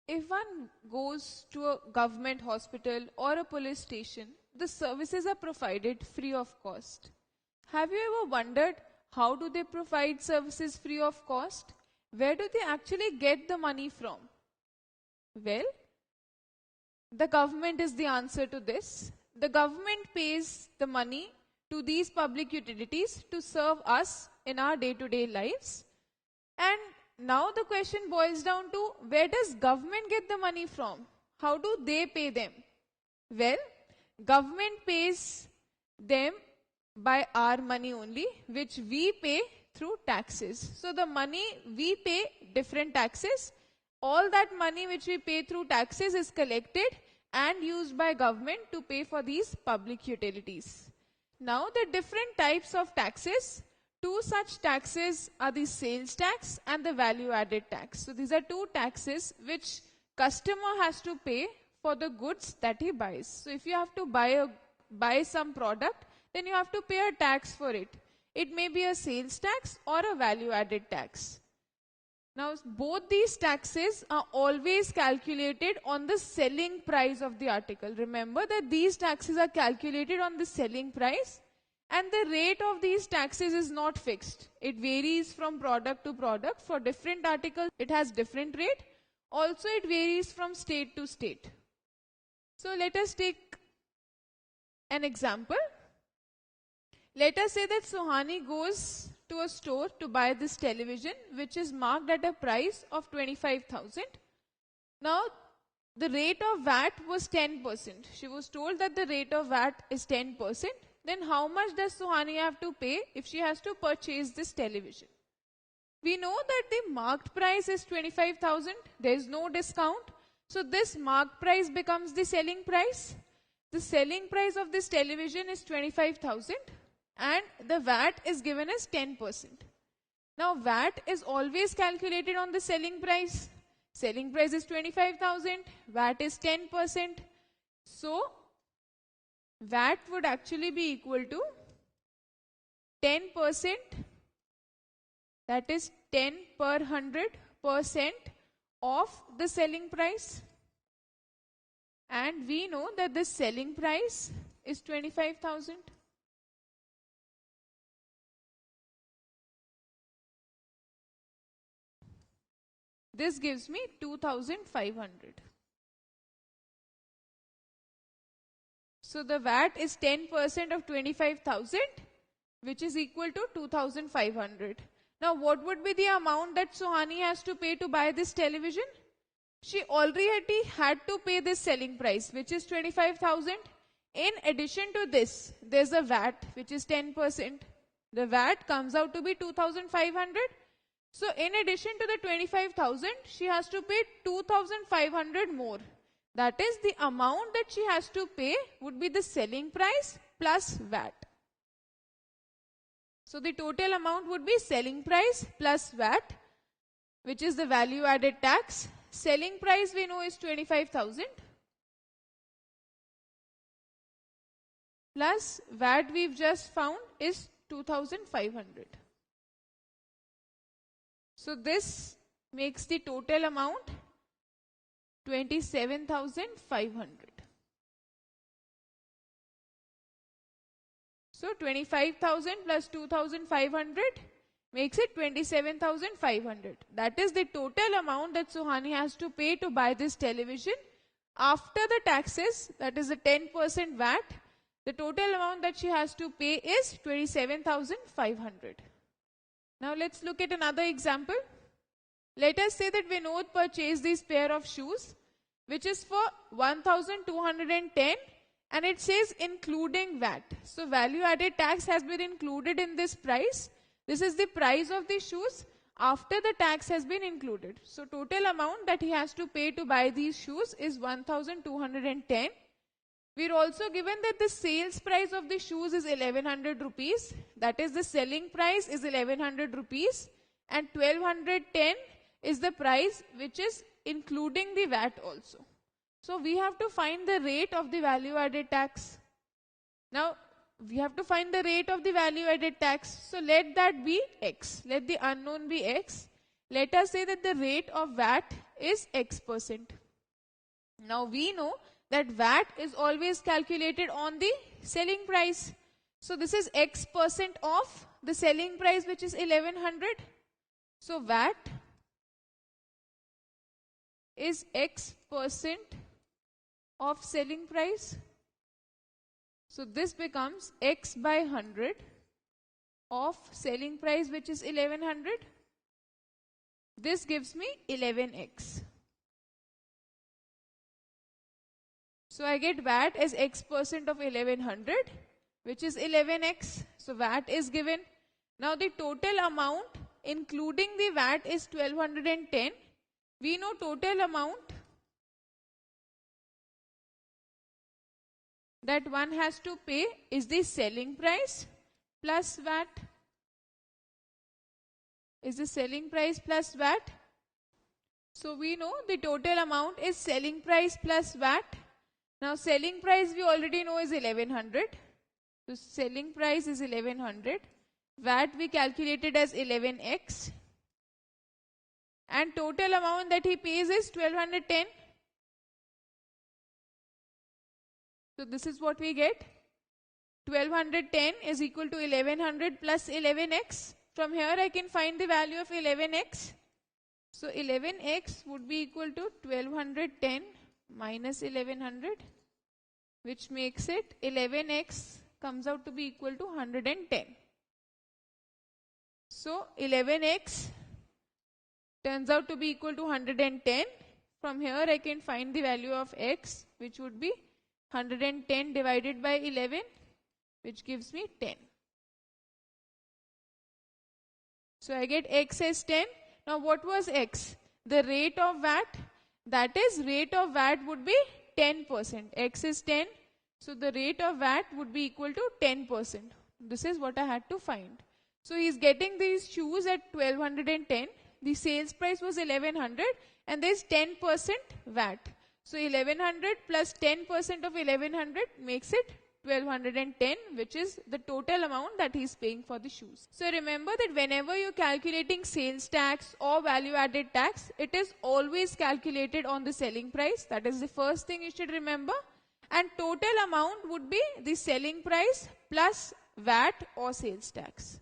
If one goes to a government hospital or a police station, the services are provided free of cost. Have you ever wondered how do they provide services free of cost? Where do they actually get the money from? Well, the government is the answer to this. The government pays the money to these public utilities to serve us in our day-to-day lives. And now the question boils down to, where does government get the money from? How do they pay them? Well, government pays them by our money only, which we pay through taxes. So the money we pay, different taxes, all that money which we pay through taxes is collected and used by government to pay for these public utilities. Now the different types of taxes, two such taxes are the sales tax and the value added tax. So these are two taxes which customer has to pay for the goods that he buys. So if you have to buy some product, then you have to pay a tax for it. It may be a sales tax or a value added tax. Now, both these taxes are always calculated on the selling price of the article. Remember that these taxes are calculated on the selling price, and the rate of these taxes is not fixed. It varies from product to product. For different articles, it has different rate. Also, it varies from state to state. So, let us take an example. Let us say that Suhani goes to a store to buy this television, which is marked at a price of 25,000. Now, the rate of VAT was 10%. She was told that the rate of VAT is 10%. Then how much does Suhani have to pay if she has to purchase this television? We know that the marked price is 25,000. There is no discount. So this marked price becomes the selling price. The selling price of this television is 25,000. And the VAT is given as 10%. Now VAT is always calculated on the selling price. Selling price is 25,000, VAT is 10%. So VAT would actually be equal to 10%, that is 10 per 100% of the selling price. And we know that the selling price is 25,000. This gives me 2,500. So the VAT is 10% of 25,000, which is equal to 2,500. Now what would be the amount that Suhani has to pay to buy this television? She already had to pay this selling price, which is 25,000. In addition to this, there's a VAT, which is 10%. The VAT comes out to be 2,500. So in addition to the 25,000, she has to pay 2,500 more. That is, the amount that she has to pay would be the selling price plus VAT. So the total amount would be selling price plus VAT, which is the value added tax. Selling price we know is 25,000 plus VAT we've just found is 2,500. So this makes the total amount 27,500. So 25,000 plus 2,500 makes it 27,500. That is the total amount that Suhani has to pay to buy this television. After the taxes, that is the 10% VAT, the total amount that she has to pay is 27,500. Now let's look at another example. Let us say that Vinod purchased this pair of shoes, which is for 1,210, and it says including VAT. So value added tax has been included in this price. This is the price of the shoes after the tax has been included. So total amount that he has to pay to buy these shoes is 1,210. We're also given that the sales price of the shoes is 1,100 rupees. That is, the selling price is 1,100 rupees, and 1,210 is the price which is including the VAT also. So we have to find the rate of the value added tax. Now we have to find the rate of the value added tax. So let that be X. Let the unknown be X. Let us say that the rate of VAT is X%. Now we know that VAT is always calculated on the selling price. So this is X% of the selling price, which is 1100. So VAT is X% of selling price. So this becomes X by 100 of selling price, which is 1100. This gives me 11x. So I get VAT as X% of 1100, which is 11x. So VAT is given. Now the total amount including the VAT is 1210. We know total amount that one has to pay is the selling price plus VAT. Is the selling price plus VAT. So we know the total amount is selling price plus VAT. Now selling price we already know is 1100. So selling price is 1100. VAT we calculated as 11x. And total amount that he pays is 1210. So this is what we get. 1210 is equal to 1100 plus 11x. From here I can find the value of 11x. So 11x would be equal to 1210 minus 1100, which makes it 11x comes out to be equal to 110. So 11x turns out to be equal to 110. From here I can find the value of x, which would be 110 divided by 11, which gives me 10. So I get x as 10. Now what was x? The rate of VAT. That is, rate of VAT would be 10%. X is 10. So the rate of VAT would be equal to 10%. This is what I had to find. So he is getting these shoes at 1210. The sales price was 1100 and there is 10% VAT. So 1100 plus 10% of 1100 makes it 1210, which is the total amount that he is paying for the shoes. So remember that whenever you're calculating sales tax or value added tax, it is always calculated on the selling price. That is the first thing you should remember. And total amount would be the selling price plus VAT or sales tax.